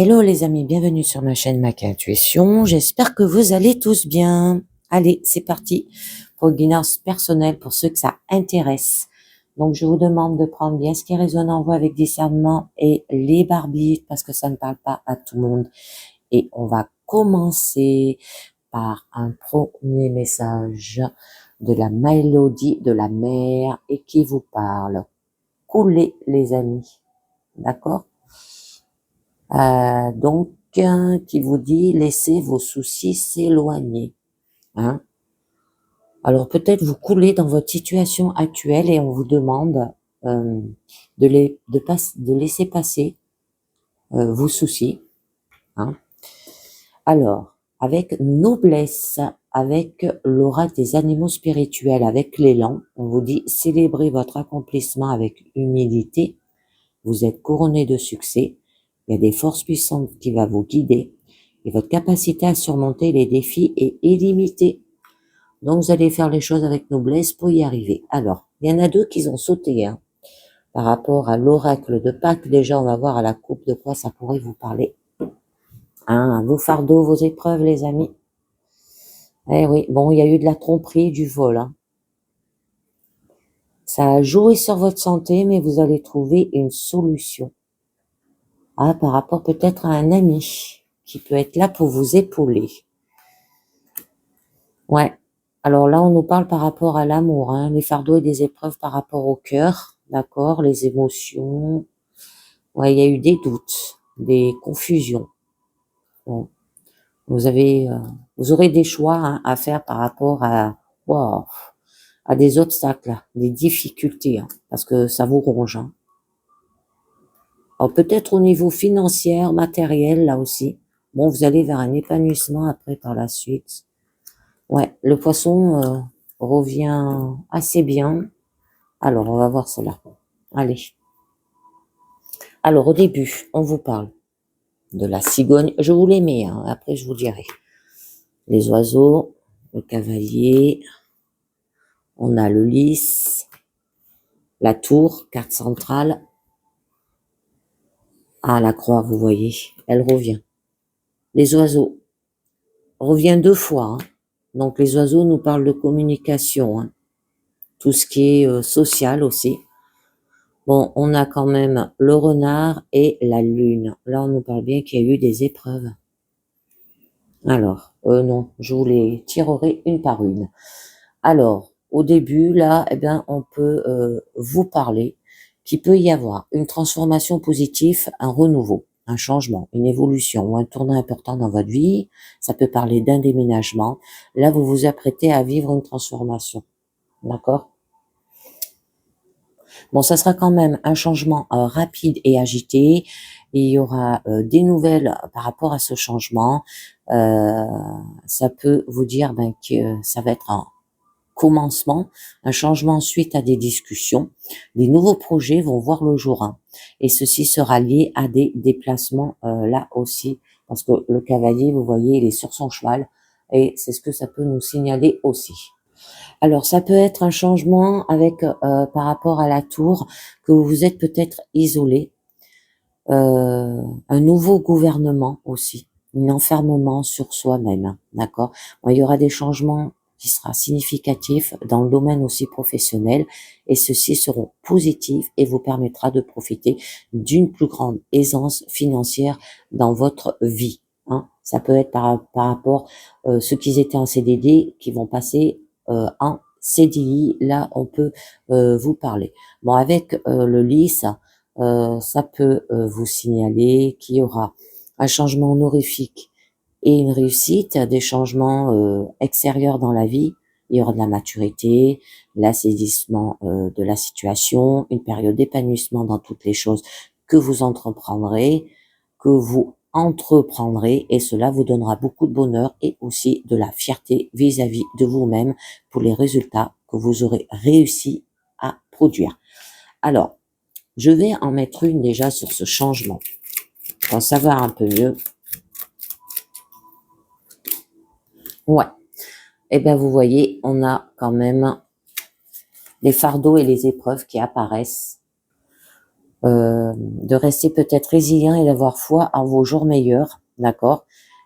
Hello les amis, bienvenue sur ma chaîne Mac Intuition. J'espère que vous allez tous bien. Allez, c'est parti pour le guidance personnelle pour ceux que ça intéresse. Donc je vous demande de prendre bien ce qui résonne en vous avec discernement et les barbitres parce que ça ne parle pas à tout le monde. Et on va commencer par un premier message de la mélodie de la mer et qui vous parle. Coulez les amis, d'accord? Donc, qui vous dit laissez vos soucis s'éloigner. Hein? Alors peut-être vous coulez dans votre situation actuelle et on vous demande de laisser passer vos soucis. Hein? Alors, avec noblesse, avec l'oracle des animaux spirituels, avec l'élan, on vous dit célébrez votre accomplissement avec humilité. Vous êtes couronné de succès. Il y a des forces puissantes qui vont vous guider et votre capacité à surmonter les défis est illimitée. Donc, vous allez faire les choses avec noblesse pour y arriver. Alors, il y en a deux qui ont sauté hein, par rapport à l'oracle de Pâques. Déjà, on va voir à la coupe de quoi ça pourrait vous parler. Hein, vos fardeaux, vos épreuves, les amis. Eh oui, bon, il y a eu de la tromperie, du vol. Hein. Ça a joué sur votre santé, mais vous allez trouver une solution. Ah, par rapport peut-être à un ami qui peut être là pour vous épauler. Ouais. Alors là, on nous parle par rapport à l'amour, hein, les fardeaux et des épreuves par rapport au cœur, d'accord, les émotions. Ouais, il y a eu des doutes, des confusions. Bon, vous aurez des choix hein, à faire par rapport wow, à des obstacles, des difficultés, hein, parce que ça vous ronge. Hein. Alors peut-être au niveau financier, matériel, là aussi. Bon, vous allez vers un épanouissement après par la suite. Ouais, le poisson revient assez bien. Alors, on va voir cela. Allez. Alors, au début, on vous parle de la cigogne. Je vous les mets, hein, après je vous dirai. Les oiseaux, le cavalier, on a le lys, la tour, carte centrale. Ah, la croix, vous voyez, elle revient. Les oiseaux, revient deux fois. Hein. Donc, les oiseaux nous parlent de communication. Hein. Tout ce qui est social aussi. Bon, on a quand même le renard et la lune. Là, on nous parle bien qu'il y a eu des épreuves. Alors, non, je vous les tirerai une par une. Alors, au début, là, eh bien, on peut vous parler qu'il peut y avoir une transformation positive, un renouveau, un changement, une évolution ou un tournant important dans votre vie. Ça peut parler d'un déménagement. Là, vous vous apprêtez à vivre une transformation. D'accord? Bon, ça sera quand même un changement rapide et agité. Il y aura des nouvelles par rapport à ce changement. Ça peut vous dire que ça va être un commencement, un changement suite à des discussions. Des nouveaux projets vont voir le jour. Hein, et ceci sera lié à des déplacements là aussi. Parce que le cavalier, vous voyez, il est sur son cheval. Et c'est ce que ça peut nous signaler aussi. Alors, ça peut être un changement avec par rapport à la tour, que vous êtes peut-être isolé, un nouveau gouvernement aussi, un enfermement sur soi-même, d'accord. Bon, il y aura des changements qui sera significatifs dans le domaine aussi professionnel, et ceux-ci seront positifs et vous permettra de profiter d'une plus grande aisance financière dans votre vie. Hein. Ça peut être par rapport ceux qui étaient en CDD qui vont passer en CDI, là on peut vous parler. Bon, avec le lys, ça peut vous signaler qu'il y aura un changement honorifique et une réussite, des changements extérieurs dans la vie. Il y aura de la maturité, l'assaisissement de la situation, une période d'épanouissement dans toutes les choses que vous entreprendrez, et cela vous donnera beaucoup de bonheur et aussi de la fierté vis-à-vis de vous-même pour les résultats que vous aurez réussi à produire. Alors, je vais en mettre une déjà sur ce changement, pour en savoir un peu mieux. Ouais. Eh bien, vous voyez, on a quand même les fardeaux et les épreuves qui apparaissent. de rester peut-être résilient et d'avoir foi en vos jours meilleurs, d'accord?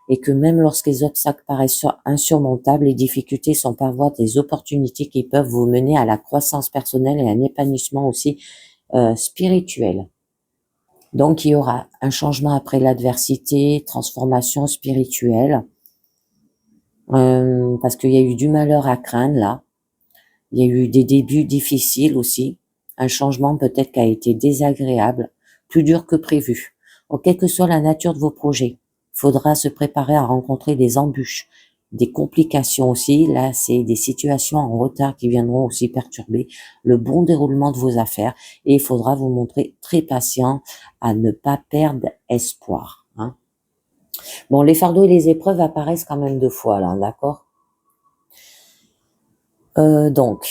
Et que même lorsque les obstacles paraissent insurmontables, les difficultés sont parfois des opportunités qui peuvent vous mener à la croissance personnelle et à un épanouissement aussi spirituel. Donc, il y aura un changement après l'adversité, transformation spirituelle, parce qu'il y a eu du malheur à craindre là. Il y a eu des débuts difficiles aussi, un changement peut-être qui a été désagréable, plus dur que prévu. Donc, quelle que soit la nature de vos projets, il faudra se préparer à rencontrer des embûches, des complications aussi. Là, c'est des situations en retard qui viendront aussi perturber le bon déroulement de vos affaires et il faudra vous montrer très patient à ne pas perdre espoir, hein. Bon, les fardeaux et les épreuves apparaissent quand même deux fois là, d'accord? Donc,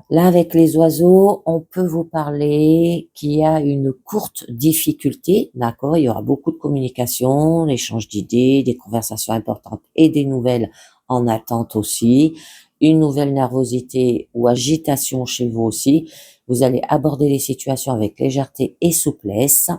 là, avec les oiseaux, on peut vous parler qu'il y a une courte difficulté, d'accord? Il y aura beaucoup de communication, l'échange d'idées, des conversations importantes et des nouvelles en attente aussi. Une nouvelle nervosité ou agitation chez vous aussi. Vous allez aborder les situations avec légèreté et souplesse,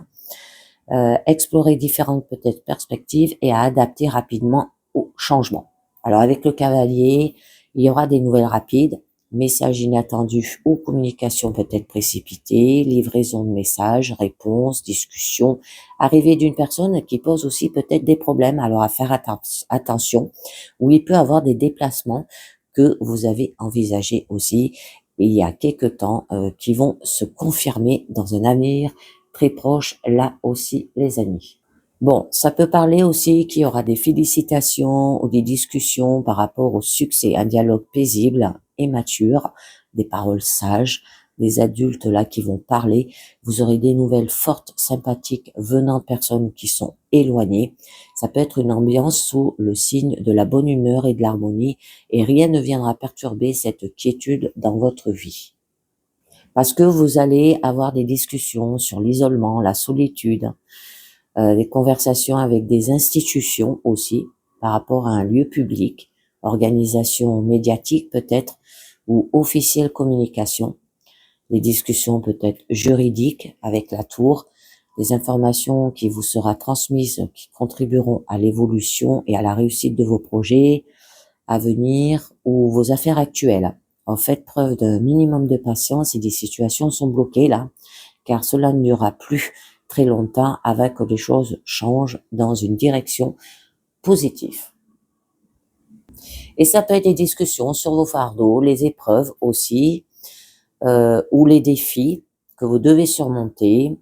explorer différentes peut-être perspectives et à adapter rapidement au changement. Alors, avec le cavalier, il y aura des nouvelles rapides, messages inattendus ou communication peut-être précipitée, livraison de messages, réponses, discussions, arrivée d'une personne qui pose aussi peut-être des problèmes, alors à faire attention, ou il peut avoir des déplacements que vous avez envisagés aussi il y a quelques temps qui vont se confirmer dans un avenir très proche là aussi les amis. Bon, ça peut parler aussi qu'il y aura des félicitations ou des discussions par rapport au succès, un dialogue paisible et mature, des paroles sages, des adultes là qui vont parler. Vous aurez des nouvelles fortes, sympathiques venant de personnes qui sont éloignées. Ça peut être une ambiance sous le signe de la bonne humeur et de l'harmonie et rien ne viendra perturber cette quiétude dans votre vie. Parce que vous allez avoir des discussions sur l'isolement, la solitude, des conversations avec des institutions aussi par rapport à un lieu public, organisation médiatique peut-être ou officielle communication, des discussions peut-être juridiques avec la tour, des informations qui vous sera transmises qui contribueront à l'évolution et à la réussite de vos projets à venir ou vos affaires actuelles. En faites preuve d'un minimum de patience et des situations sont bloquées là, car cela ne durera plus très longtemps avant que les choses changent dans une direction positive. Et ça peut être des discussions sur vos fardeaux, les épreuves aussi, ou les défis que vous devez surmonter,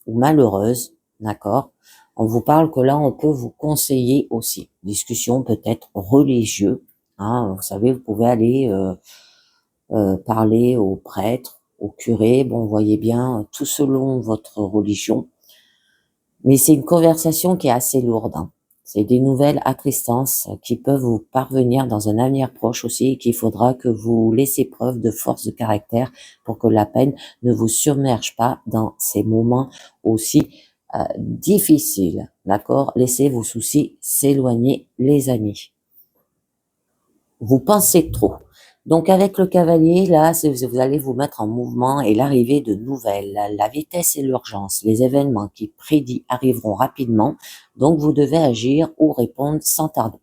ou malheureuses, d'accord? On vous parle que là, on peut vous conseiller aussi. Discussion peut-être religieux, hein, vous savez, vous pouvez aller parler aux prêtres, aux curés, bon, vous voyez bien, tout selon votre religion. Mais c'est une conversation qui est assez lourde, hein. C'est des nouvelles attristantes qui peuvent vous parvenir dans un avenir proche aussi et qu'il faudra que vous laissiez preuve de force de caractère pour que la peine ne vous submerge pas dans ces moments aussi difficiles. D'accord? Laissez vos soucis s'éloigner, les amis. Vous pensez trop. Donc avec le cavalier, là, vous allez vous mettre en mouvement et l'arrivée de nouvelles, la vitesse et l'urgence, les événements qui prédits arriveront rapidement, donc vous devez agir ou répondre sans tarder.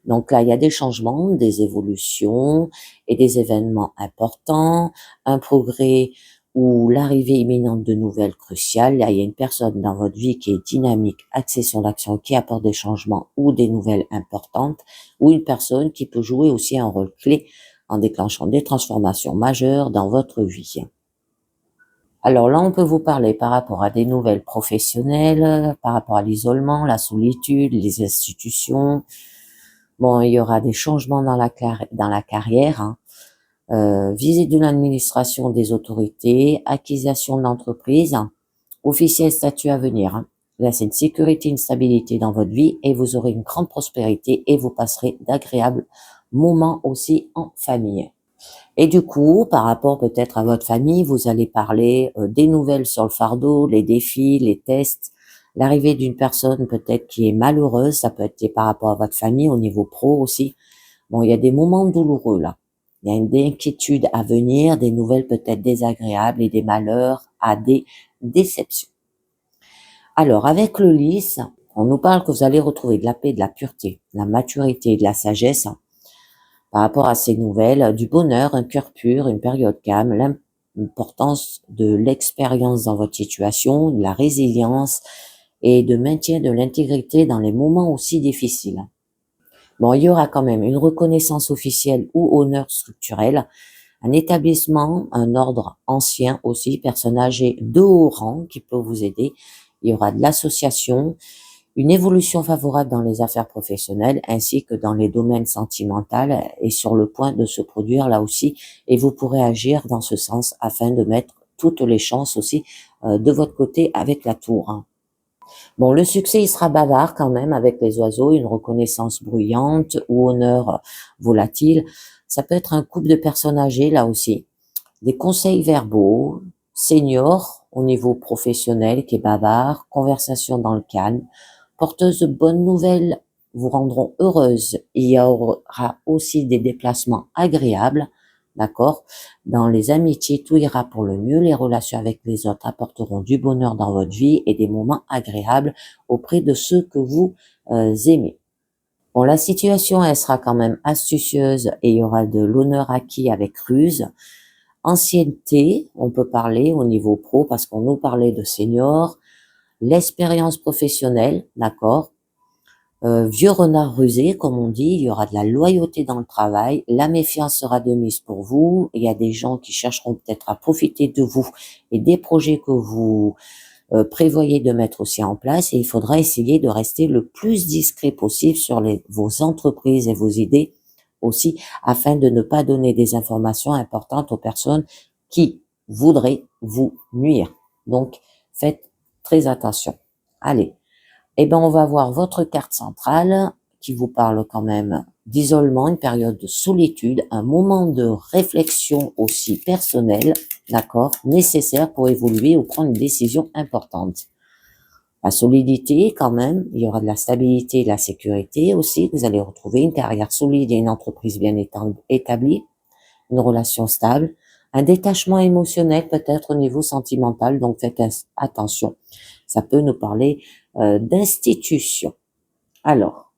Donc là, il y a des changements, des évolutions et des événements importants, un progrès ou l'arrivée imminente de nouvelles cruciales. Là, il y a une personne dans votre vie qui est dynamique, axée sur l'action, qui apporte des changements ou des nouvelles importantes, ou une personne qui peut jouer aussi un rôle clé en déclenchant des transformations majeures dans votre vie. Alors là, on peut vous parler par rapport à des nouvelles professionnelles, par rapport à l'isolement, la solitude, les institutions. Bon, il y aura des changements dans la carrière, hein. Visite de l'administration des autorités, acquisition d'entreprise, hein, officiel statut à venir, hein. Là, c'est une sécurité, une stabilité dans votre vie et vous aurez une grande prospérité et vous passerez d'agréables moments aussi en famille. Et du coup, par rapport peut-être à votre famille, vous allez parler des nouvelles sur le fardeau, les défis, les tests, l'arrivée d'une personne peut-être qui est malheureuse, ça peut être par rapport à votre famille, au niveau pro aussi. Bon, il y a des moments douloureux là. Il y a une inquiétude à venir, des nouvelles peut-être désagréables et des malheurs à des déceptions. Alors, avec le lys, on nous parle que vous allez retrouver de la paix, de la pureté, de la maturité et de la sagesse par rapport à ces nouvelles, du bonheur, un cœur pur, une période calme, l'importance de l'expérience dans votre situation, de la résilience et de maintien de l'intégrité dans les moments aussi difficiles. Bon, il y aura quand même une reconnaissance officielle ou honneur structurel, un établissement, un ordre ancien aussi, personne âgée de haut rang qui peut vous aider. Il y aura de l'association, une évolution favorable dans les affaires professionnelles ainsi que dans les domaines sentimentaux est sur le point de se produire là aussi et vous pourrez agir dans ce sens afin de mettre toutes les chances aussi de votre côté avec la tour. Bon, le succès, il sera bavard quand même avec les oiseaux, une reconnaissance bruyante ou honneur volatile. Ça peut être un couple de personnes âgées là aussi, des conseils verbaux, seniors au niveau professionnel qui est bavard, conversation dans le calme, porteuses de bonnes nouvelles vous rendront heureuse. Il y aura aussi des déplacements agréables, d'accord? Dans les amitiés, tout ira pour le mieux. Les relations avec les autres apporteront du bonheur dans votre vie et des moments agréables auprès de ceux que vous aimez. Bon, la situation, elle sera quand même astucieuse et il y aura de l'honneur acquis avec ruse. Ancienneté, on peut parler au niveau pro parce qu'on nous parlait de seniors. L'expérience professionnelle, d'accord. Vieux renard rusé, comme on dit, il y aura de la loyauté dans le travail, la méfiance sera de mise pour vous, il y a des gens qui chercheront peut-être à profiter de vous et des projets que vous prévoyez de mettre aussi en place et il faudra essayer de rester le plus discret possible sur vos entreprises et vos idées aussi afin de ne pas donner des informations importantes aux personnes qui voudraient vous nuire. Donc, faites très attention. Allez. Eh ben, on va voir votre carte centrale qui vous parle quand même d'isolement, une période de solitude, un moment de réflexion aussi personnelle, d'accord, nécessaire pour évoluer ou prendre une décision importante. La solidité quand même, il y aura de la stabilité et de la sécurité aussi. Vous allez retrouver une carrière solide et une entreprise bien établie, une relation stable, un détachement émotionnel peut-être au niveau sentimental, donc faites attention. Ça peut nous parler d'institution. Alors,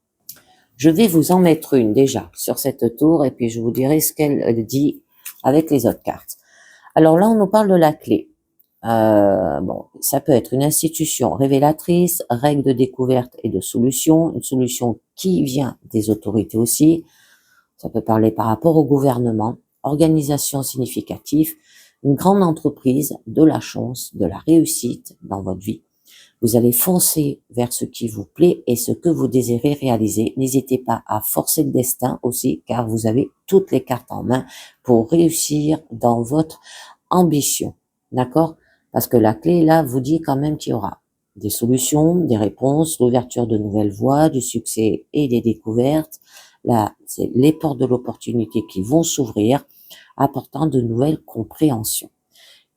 je vais vous en mettre une déjà sur cette tour et puis je vous dirai ce qu'elle dit avec les autres cartes. Alors là, on nous parle de la clé. Bon, ça peut être une institution révélatrice, règle de découverte et de solution, une solution qui vient des autorités aussi. Ça peut parler par rapport au gouvernement, organisation significative, une grande entreprise, de la chance, de la réussite dans votre vie. Vous allez foncer vers ce qui vous plaît et ce que vous désirez réaliser. N'hésitez pas à forcer le destin aussi, car vous avez toutes les cartes en main pour réussir dans votre ambition. D'accord? Parce que la clé, là, vous dit quand même qu'il y aura des solutions, des réponses, l'ouverture de nouvelles voies, du succès et des découvertes. Là, c'est les portes de l'opportunité qui vont s'ouvrir, apportant de nouvelles compréhensions.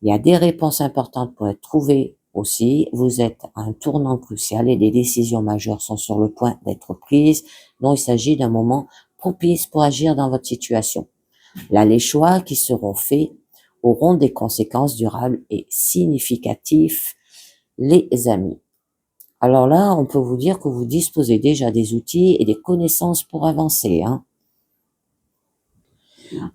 Il y a des réponses importantes pour être trouvées aussi. Vous êtes à un tournant crucial et des décisions majeures sont sur le point d'être prises. Donc, il s'agit d'un moment propice pour agir dans votre situation. Là, les choix qui seront faits auront des conséquences durables et significatives, les amis. Alors là, on peut vous dire que vous disposez déjà des outils et des connaissances pour avancer, hein.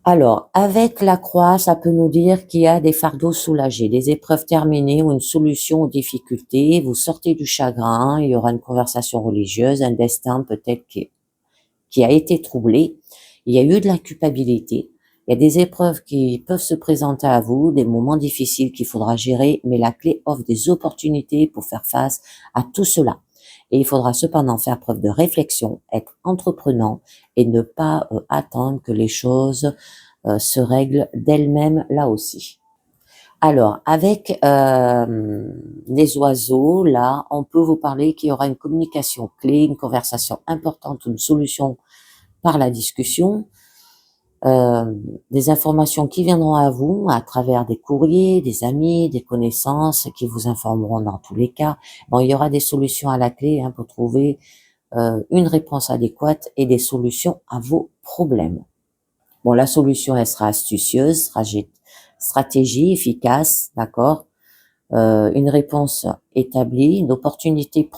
Alors, avec la croix, ça peut nous dire qu'il y a des fardeaux soulagés, des épreuves terminées ou une solution aux difficultés. Vous sortez du chagrin, il y aura une conversation religieuse, un destin peut-être qui a été troublé. Il y a eu de la culpabilité. Il y a des épreuves qui peuvent se présenter à vous, des moments difficiles qu'il faudra gérer, mais la clé offre des opportunités pour faire face à tout cela. Et il faudra cependant faire preuve de réflexion, être entreprenant et ne pas attendre que les choses se règlent d'elles-mêmes là aussi. Alors, avec les oiseaux, là, on peut vous parler qu'il y aura une communication clé, une conversation importante, une solution par la discussion, des informations qui viendront à vous à travers des courriers, des amis, des connaissances qui vous informeront dans tous les cas. Bon, il y aura des solutions à la clé hein, pour trouver une réponse adéquate et des solutions à vos problèmes. Bon, la solution, elle sera astucieuse, stratégie efficace, d'accord, une réponse établie, une opportunité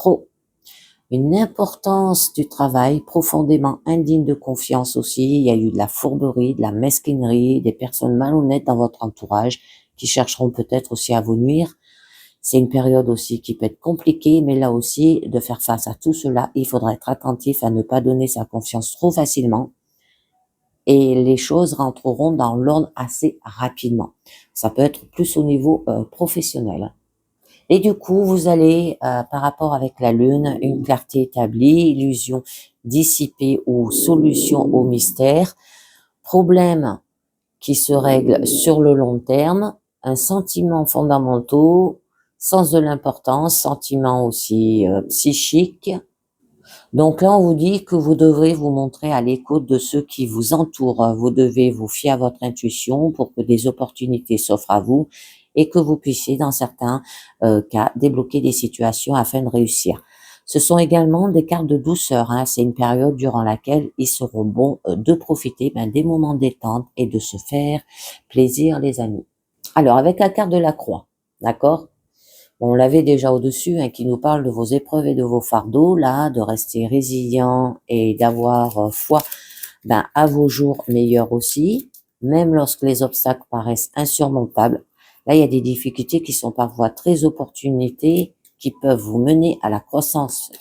une importance du travail profondément indigne de confiance aussi. Il y a eu de la fourberie, de la mesquinerie, des personnes malhonnêtes dans votre entourage qui chercheront peut-être aussi à vous nuire. C'est une période aussi qui peut être compliquée, mais là aussi, de faire face à tout cela, il faudra être attentif à ne pas donner sa confiance trop facilement et les choses rentreront dans l'ordre assez rapidement. Ça peut être plus au niveau professionnel. Et du coup, vous allez, par rapport avec la Lune, une clarté établie, illusion dissipée ou solution au mystère, problème qui se règle sur le long terme, un sentiment fondamental, sens de l'importance, sentiment aussi psychique. Donc là, on vous dit que vous devrez vous montrer à l'écoute de ceux qui vous entourent. Vous devez vous fier à votre intuition pour que des opportunités s'offrent à vous et que vous puissiez, dans certains cas, débloquer des situations afin de réussir. Ce sont également des cartes de douceur. Hein. C'est une période durant laquelle il seront bons de profiter des moments détente et de se faire plaisir, les amis. Alors, avec la carte de la croix, d'accord? On l'avait déjà au-dessus, hein, qui nous parle de vos épreuves et de vos fardeaux, là, de rester résilient et d'avoir foi à vos jours meilleurs aussi, même lorsque les obstacles paraissent insurmontables. Là, il y a des difficultés qui sont parfois très opportunités, qui peuvent vous mener à la croissance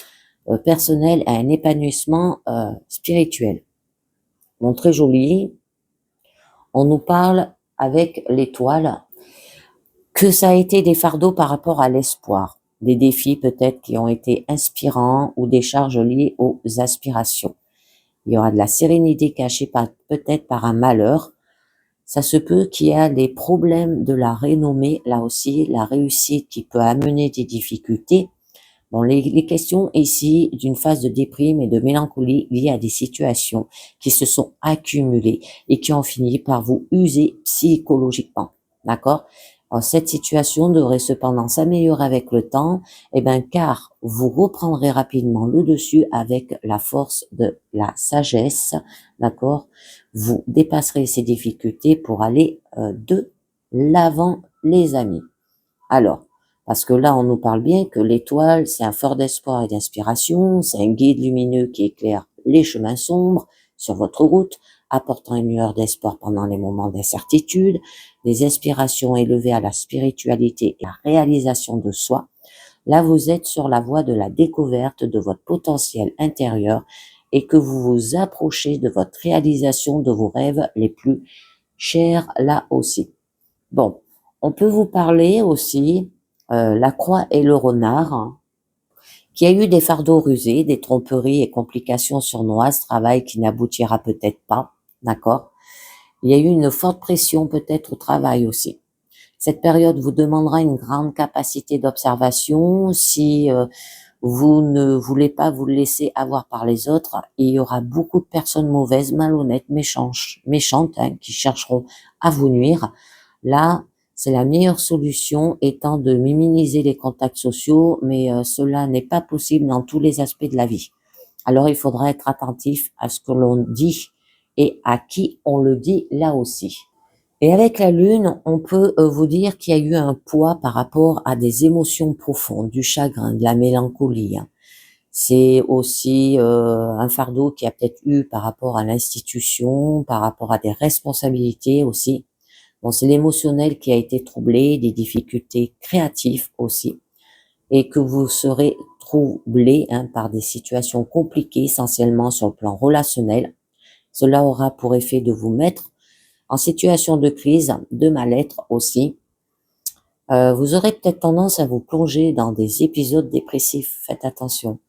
personnelle, à un épanouissement spirituel. Bon, très joli. On nous parle avec l'étoile que ça a été des fardeaux par rapport à l'espoir, des défis peut-être qui ont été inspirants ou des charges liées aux aspirations. Il y aura de la sérénité cachée peut-être par un malheur. Ça se peut qu'il y ait des problèmes de la renommée, là aussi, la réussite qui peut amener des difficultés. Bon, les questions ici d'une phase de déprime et de mélancolie liées à des situations qui se sont accumulées et qui ont fini par vous user psychologiquement. D'accord? Cette situation devrait cependant s'améliorer avec le temps, car vous reprendrez rapidement le dessus avec la force de la sagesse, d'accord? Vous dépasserez ces difficultés pour aller de l'avant, les amis. Alors, parce que là, on nous parle bien que l'étoile, c'est un fort d'espoir et d'inspiration, c'est un guide lumineux qui éclaire les chemins sombres sur votre route, apportant une lueur d'espoir pendant les moments d'incertitude, des inspirations élevées à la spiritualité et à la réalisation de soi. Là, vous êtes sur la voie de la découverte de votre potentiel intérieur et que vous vous approchez de votre réalisation de vos rêves les plus chers là aussi. Bon, on peut vous parler aussi, la croix et le renard, hein, qui a eu des fardeaux rusés, des tromperies et complications sournoises, travail qui n'aboutira peut-être pas, d'accord? Il y a eu une forte pression peut-être au travail aussi. Cette période vous demandera une grande capacité d'observation. Si vous ne voulez pas vous laisser avoir par les autres, il y aura beaucoup de personnes mauvaises, malhonnêtes, méchantes, hein, qui chercheront à vous nuire. Là, c'est la meilleure solution étant de minimiser les contacts sociaux, mais cela n'est pas possible dans tous les aspects de la vie. Alors, il faudra être attentif à ce que l'on dit et à qui on le dit là aussi. Et avec la Lune, on peut vous dire qu'il y a eu un poids par rapport à des émotions profondes, du chagrin, de la mélancolie, hein. C'est aussi un fardeau qui a peut-être eu par rapport à l'institution, par rapport à des responsabilités aussi. Bon, c'est l'émotionnel qui a été troublé, des difficultés créatives aussi, et que vous serez troublé par des situations compliquées, essentiellement sur le plan relationnel. Cela aura pour effet de vous mettre en situation de crise, de mal-être aussi. Vous aurez peut-être tendance à vous plonger dans des épisodes dépressifs. Faites attention.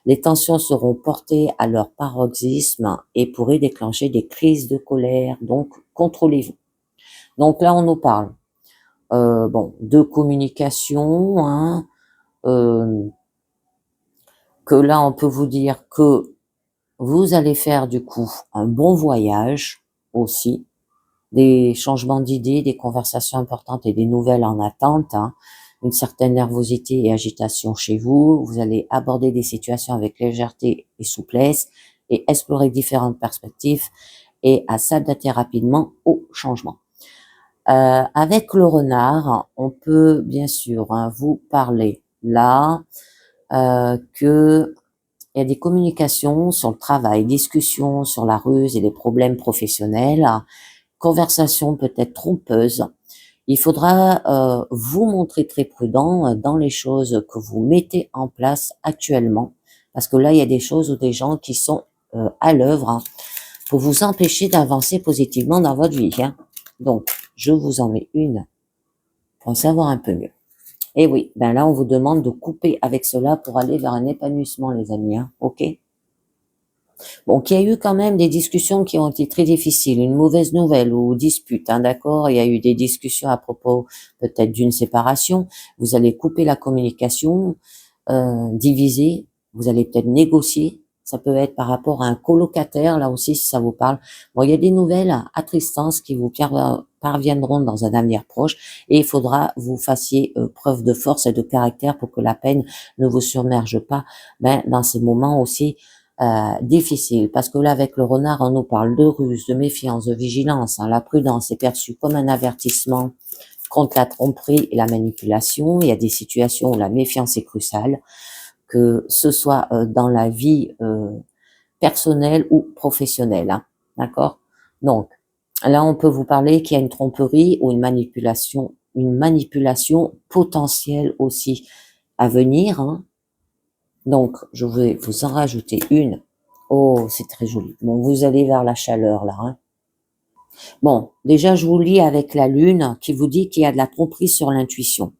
Les tensions seront portées à leur paroxysme et pourraient déclencher des crises de colère. Donc, contrôlez-vous. Donc là, on nous parle de communication, hein, que là, on peut vous dire que vous allez faire du coup un bon voyage aussi, des changements d'idées, des conversations importantes et des nouvelles en attente, hein, une certaine nervosité et agitation chez vous. Vous allez aborder des situations avec légèreté et souplesse et explorer différentes perspectives. et à s'adapter rapidement au changement. Avec le renard, on peut bien sûr vous parler là que il y a des communications sur le travail, discussions sur la ruse et les problèmes professionnels, conversations peut-être trompeuses. Il faudra vous montrer très prudent dans les choses que vous mettez en place actuellement, parce que là, il y a des choses ou des gens qui sont à l'œuvre pour vous empêcher d'avancer positivement dans votre vie. Donc, je vous en mets une pour en savoir un peu mieux. Et oui, ben là, on vous demande de couper avec cela pour aller vers un épanouissement, les amis. Ok? Bon, qu'il y a eu quand même des discussions qui ont été très difficiles, une mauvaise nouvelle ou dispute, d'accord? Il y a eu des discussions à propos peut-être d'une séparation. Vous allez couper la communication, diviser. Vous allez peut-être négocier. Ça peut être par rapport à un colocataire, là aussi, si ça vous parle. Bon, il y a des nouvelles attristantes qui vous parviendront dans un avenir proche et il faudra vous fassiez preuve de force et de caractère pour que la peine ne vous submerge pas, dans ces moments aussi difficiles. Parce que là, avec le renard, on nous parle de ruse, de méfiance, de vigilance. La prudence est perçue comme un avertissement contre la tromperie et la manipulation. Il y a des situations où la méfiance est cruciale, que ce soit dans la vie personnelle ou professionnelle. D'accord? Donc, là, on peut vous parler qu'il y a une tromperie ou une manipulation potentielle aussi à venir. Donc, je vais vous en rajouter une. Oh, c'est très joli. Bon, vous allez vers la chaleur là. Bon, déjà, je vous lis avec la lune qui vous dit qu'il y a de la tromperie sur l'intuition.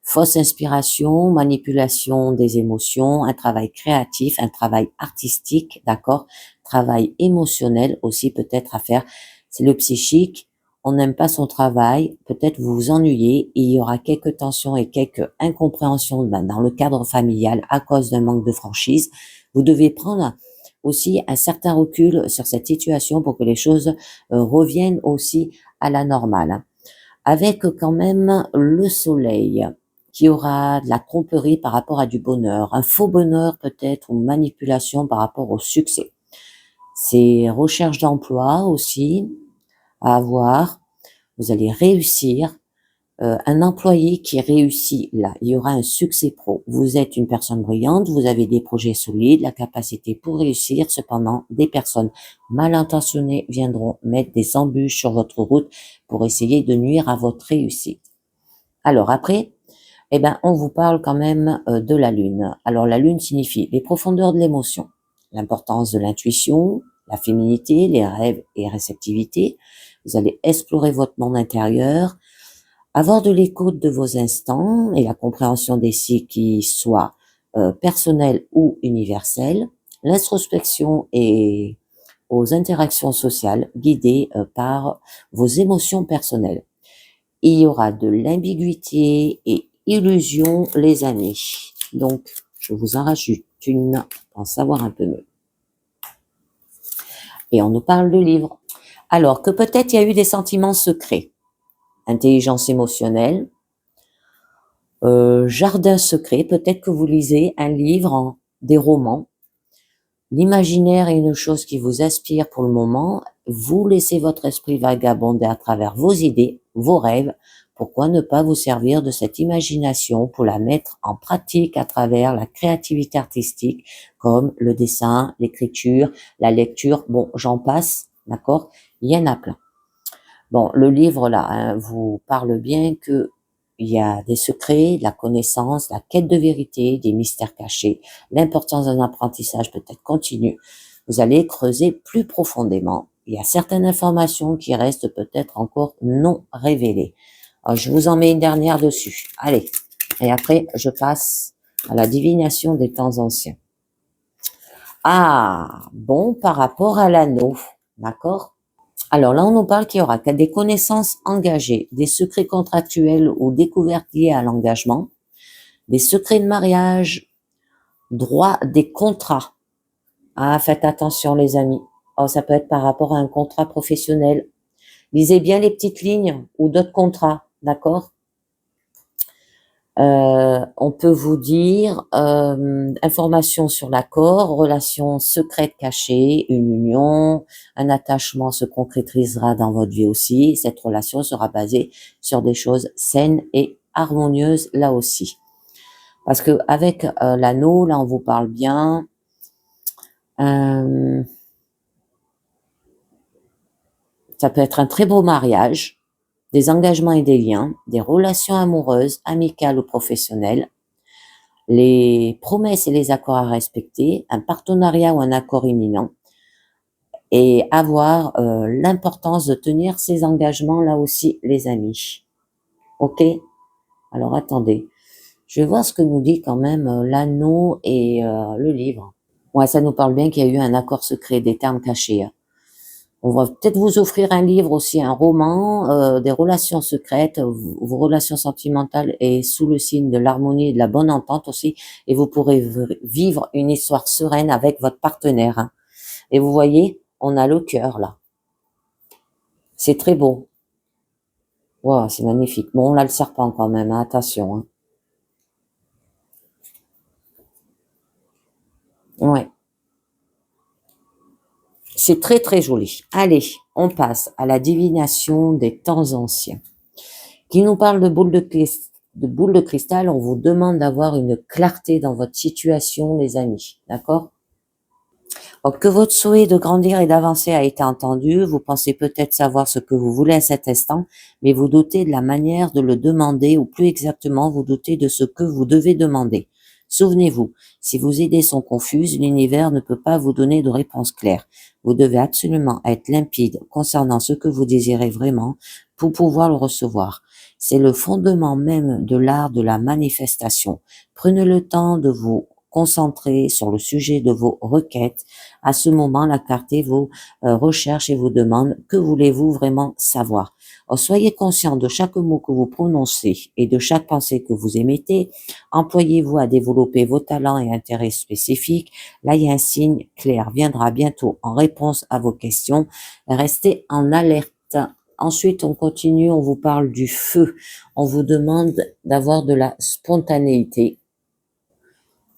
Fausse inspiration, manipulation des émotions, un travail créatif, un travail artistique, d'accord? Travail émotionnel aussi peut-être à faire. C'est le psychique. On n'aime pas son travail. Peut-être vous vous ennuyez. Il y aura quelques tensions et quelques incompréhensions dans le cadre familial à cause d'un manque de franchise. Vous devez prendre aussi un certain recul sur cette situation pour que les choses reviennent aussi à la normale. Avec quand même le soleil qui aura de la tromperie par rapport à du bonheur, un faux bonheur peut-être ou manipulation par rapport au succès. C'est recherche d'emploi aussi à avoir. Vous allez réussir. Un employé qui réussit là, il y aura un succès pro. Vous êtes une personne brillante, vous avez des projets solides, la capacité pour réussir. Cependant, des personnes mal intentionnées viendront mettre des embûches sur votre route pour essayer de nuire à votre réussite. Alors après, on vous parle quand même de la lune. Alors la lune signifie les profondeurs de l'émotion, l'importance de l'intuition, la féminité, les rêves et réceptivité. Vous allez explorer votre monde intérieur, avoir de l'écoute de vos instants et la compréhension des cycles qui soient personnels ou universels, l'introspection et aux interactions sociales guidées par vos émotions personnelles. Il y aura de l'ambiguïté et illusion les années. Donc, je vous en rajoute une pour en savoir un peu mieux. Et on nous parle de livres. Alors que peut-être il y a eu des sentiments secrets. Intelligence émotionnelle, jardin secret, peut-être que vous lisez un livre, des romans. L'imaginaire est une chose qui vous inspire pour le moment. Vous laissez votre esprit vagabonder à travers vos idées, vos rêves. Pourquoi ne pas vous servir de cette imagination pour la mettre en pratique à travers la créativité artistique, comme le dessin, l'écriture, la lecture, bon, j'en passe, d'accord? Il y en a plein. Bon, le livre là vous parle bien que il y a des secrets, de la connaissance, la quête de vérité, des mystères cachés, l'importance d'un apprentissage peut-être continu. Vous allez creuser plus profondément. Il y a certaines informations qui restent peut-être encore non révélées. Alors, je vous en mets une dernière dessus. Allez. Et après, je passe à la divination des temps anciens. Ah, bon, par rapport à l'anneau, d'accord? Alors là, on nous parle qu'il y aura des connaissances engagées, des secrets contractuels ou découvertes liées à l'engagement, des secrets de mariage, droit des contrats. Ah, faites attention les amis. Oh, ça peut être par rapport à un contrat professionnel. Lisez bien les petites lignes ou d'autres contrats, d'accord? On peut vous dire information sur l'accord, relation secrète cachée, une union, un attachement se concrétisera dans votre vie aussi. Cette relation sera basée sur des choses saines et harmonieuses là aussi. Parce que avec l'anneau, là on vous parle bien. Ça peut être un très beau mariage, des engagements et des liens, des relations amoureuses, amicales ou professionnelles, les promesses et les accords à respecter, un partenariat ou un accord imminent, et avoir l'importance de tenir ces engagements là aussi, les amis. Ok? Alors attendez, je vais voir ce que nous dit quand même l'anneau et le livre. Ouais, ça nous parle bien qu'il y a eu un accord secret, des termes cachés. On va peut-être vous offrir un livre aussi, un roman, des relations secrètes, vos relations sentimentales et sous le signe de l'harmonie et de la bonne entente aussi, et vous pourrez vivre une histoire sereine avec votre partenaire. Hein. Et vous voyez, on a le cœur là. C'est très beau. Wow, c'est magnifique. Bon, on a le serpent quand même, hein, attention. Hein. Ouais, c'est très très joli. Allez, on passe à la divination des temps anciens. Qui nous parle de boules de cristal, on vous demande d'avoir une clarté dans votre situation, les amis. D'accord? Donc, que votre souhait de grandir et d'avancer a été entendu, vous pensez peut-être savoir ce que vous voulez à cet instant, mais vous doutez de la manière de le demander, ou plus exactement, vous doutez de ce que vous devez demander. Souvenez-vous, si vos idées sont confuses, l'univers ne peut pas vous donner de réponse claire. Vous devez absolument être limpide concernant ce que vous désirez vraiment pour pouvoir le recevoir. C'est le fondement même de l'art de la manifestation. Prenez le temps de vous concentrer sur le sujet de vos requêtes. À ce moment, la carte vos recherches et vous demande que voulez-vous vraiment savoir. Alors, soyez conscient de chaque mot que vous prononcez et de chaque pensée que vous émettez. Employez-vous à développer vos talents et intérêts spécifiques. Là, il y a un signe clair viendra bientôt en réponse à vos questions. Restez en alerte. Ensuite, on continue, on vous parle du feu. On vous demande d'avoir de la spontanéité.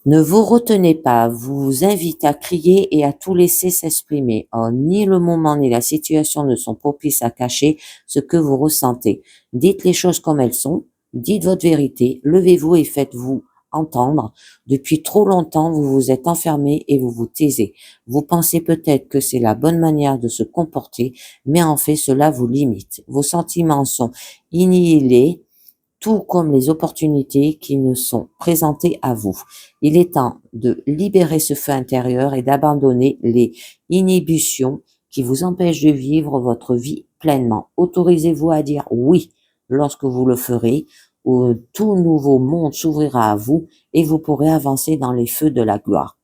Ne vous retenez pas, vous invite à crier et à tout laisser s'exprimer. Oh, ni le moment ni la situation ne sont propices à cacher ce que vous ressentez. Dites les choses comme elles sont, dites votre vérité, levez-vous et faites-vous entendre. Depuis trop longtemps, vous vous êtes enfermé et vous vous taisez. Vous pensez peut-être que c'est la bonne manière de se comporter, mais en fait, cela vous limite. Vos sentiments sont annihilés, tout comme les opportunités qui nous sont présentées à vous. Il est temps de libérer ce feu intérieur et d'abandonner les inhibitions qui vous empêchent de vivre votre vie pleinement. Autorisez-vous à dire oui lorsque vous le ferez, où tout nouveau monde s'ouvrira à vous et vous pourrez avancer dans les feux de la gloire.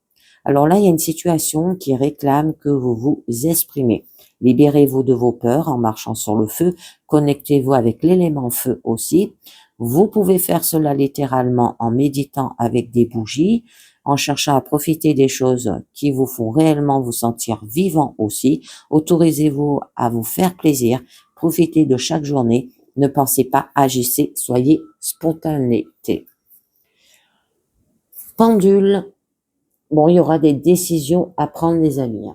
Alors là, il y a une situation qui réclame que vous vous exprimez. Libérez-vous de vos peurs en marchant sur le feu. Connectez-vous avec l'élément feu aussi. Vous pouvez faire cela littéralement en méditant avec des bougies, en cherchant à profiter des choses qui vous font réellement vous sentir vivant aussi. Autorisez-vous à vous faire plaisir. Profitez de chaque journée. Ne pensez pas, agissez, soyez spontanéité. Pendule. Bon, il y aura des décisions à prendre, les amis.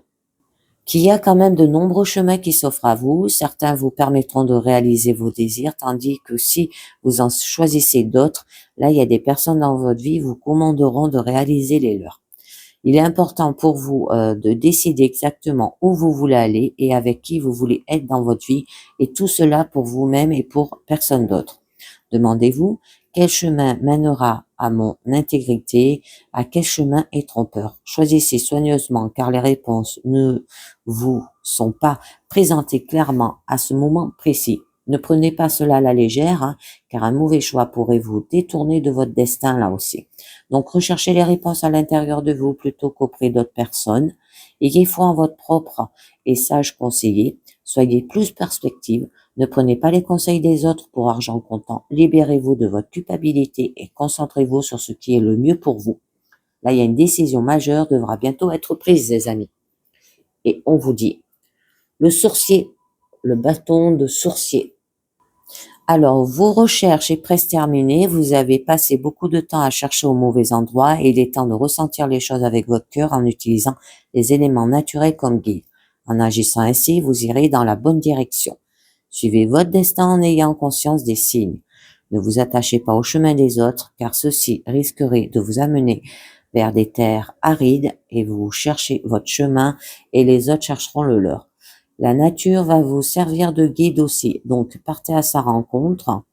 Qu'il y a quand même de nombreux chemins qui s'offrent à vous. Certains vous permettront de réaliser vos désirs, tandis que si vous en choisissez d'autres, là, il y a des personnes dans votre vie qui vous commanderont de réaliser les leurs. Il est important pour vous de décider exactement où vous voulez aller et avec qui vous voulez être dans votre vie, et tout cela pour vous-même et pour personne d'autre. Demandez-vous, quel chemin mènera à mon intégrité? À quel chemin est trompeur? Choisissez soigneusement, car les réponses ne vous sont pas présentées clairement à ce moment précis. Ne prenez pas cela à la légère, hein, car un mauvais choix pourrait vous détourner de votre destin là aussi. Donc, recherchez les réponses à l'intérieur de vous plutôt qu'auprès d'autres personnes. Ayez foi en votre propre et sage conseiller. Soyez plus perspective. Ne prenez pas les conseils des autres pour argent comptant. Libérez-vous de votre culpabilité et concentrez-vous sur ce qui est le mieux pour vous. Là, il y a une décision majeure devra bientôt être prise, les amis. Et on vous dit, le sourcier, le bâton de sourcier. Alors, vos recherches est presque terminées. Vous avez passé beaucoup de temps à chercher au mauvais endroit et il est temps de ressentir les choses avec votre cœur en utilisant les éléments naturels comme guide. En agissant ainsi, vous irez dans la bonne direction. Suivez votre destin en ayant conscience des signes. Ne vous attachez pas au chemin des autres car ceux-ci risqueraient de vous amener vers des terres arides et vous cherchez votre chemin et les autres chercheront le leur. La nature va vous servir de guide aussi, donc partez à sa rencontre,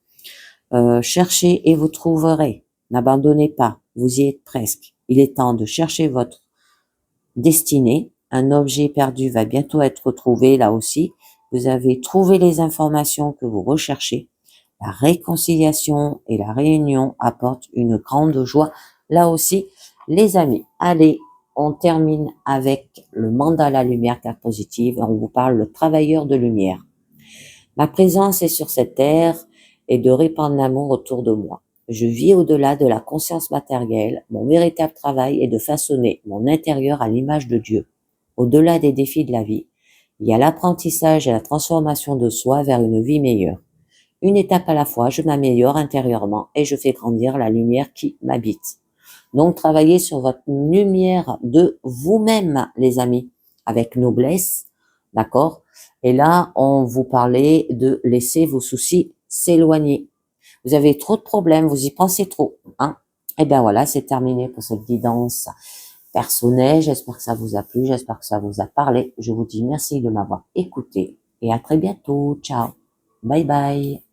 cherchez et vous trouverez. N'abandonnez pas, vous y êtes presque. Il est temps de chercher votre destinée. Un objet perdu va bientôt être retrouvé là aussi. Vous avez trouvé les informations que vous recherchez. La réconciliation et la réunion apportent une grande joie là aussi, les amis. Allez, on termine avec le mandala lumière carte positive. On vous parle le travailleur de lumière. Ma présence est sur cette terre et de répandre l'amour autour de moi. Je vis au-delà de la conscience matérielle. Mon véritable travail est de façonner mon intérieur à l'image de Dieu. Au-delà des défis de la vie, il y a l'apprentissage et la transformation de soi vers une vie meilleure. Une étape à la fois, je m'améliore intérieurement et je fais grandir la lumière qui m'habite. Donc, travaillez sur votre lumière de vous-même, les amis, avec noblesse, d'accord? Et là, on vous parlait de laisser vos soucis s'éloigner. Vous avez trop de problèmes, vous y pensez trop, hein? Et bien voilà, c'est terminé pour cette guidance personnelle. J'espère que ça vous a plu, j'espère que ça vous a parlé. Je vous dis merci de m'avoir écouté et à très bientôt. Ciao. Bye bye.